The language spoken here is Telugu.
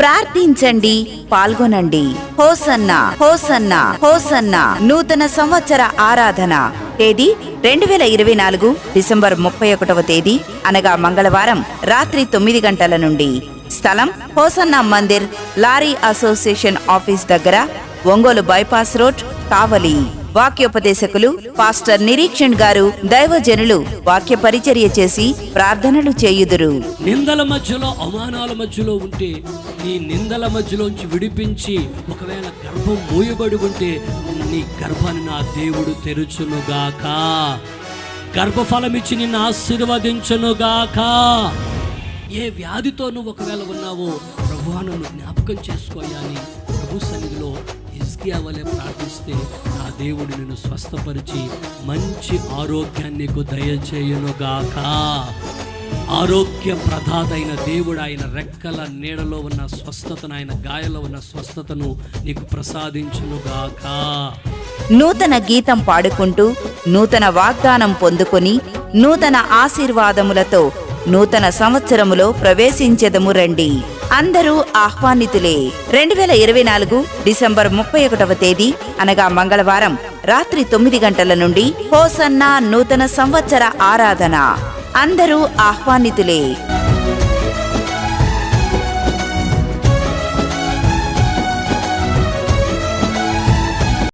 ప్రార్థించండి, పాల్గొనండి. Hosanna hosanna hosanna. నూతన సంవత్సర ఆరాధన తేదీ 2024 డిసెంబర్ 31వ తేదీ అనగా మంగళవారం రాత్రి 9 గంటల నుండి. స్థలం hosanna Mandir, lorry association office దగ్గర, ఒంగోలు బైపాస్ రోడ్, కావలి. వాక్యోపదేశకులు పాస్టర్ నిరీక్షణ్ గారు. దైవజనులు వాక్య పరిచర్య చేసి ప్రార్థనలు చేయుదురు. నిందల మధ్యలో, అవమానాల మధ్యలో ఉంటే నీ నిందల మధ్యలోంచి విడిపించి, ఒకవేళ గర్భం మూయబడి ఉంటే నీ గర్భాన్ని నా దేవుడు తెరుచునుగాక. గర్భఫలమిచ్చి నిన్ను ఆశీర్వదించునుగాక. ఏ వ్యాధితో నువ్వు ఒకవేళ ఉన్నావో ప్రభువా నన్ను జ్ఞాపకం చేసుకోయాలని ప్రభు సన్నిధిలో హిజ్కియా వలె ప్రార్థిస్తే నా దేవుడు నిన్ను స్వస్థపరిచి మంచి ఆరోగ్యాన్ని నీకు దయచేయునుగాక. ఆరోగ్య ప్రదాతైన దేవుడు ఆయన రెక్కల నీడలో ఉన్న స్వస్థతను, ఆయన గాయలో ఉన్న స్వస్థతను నీకు ప్రసాదించునుగాక. నూతన గీతం పాడుకుంటూ నూతన వాగ్దానం పొందుకొని నూతన ఆశీర్వాదములతో నూతన సంవత్సరములో ప్రవేశించెదము రండి. అందరూ ఆహ్వానితులే. 2024 డిసెంబర్ 31వ తేదీ అనగా మంగళవారం రాత్రి 9 గంటల నుండి హోసన్నా నూతన సంవత్సర ఆరాధన. అందరూ ఆహ్వానితులే.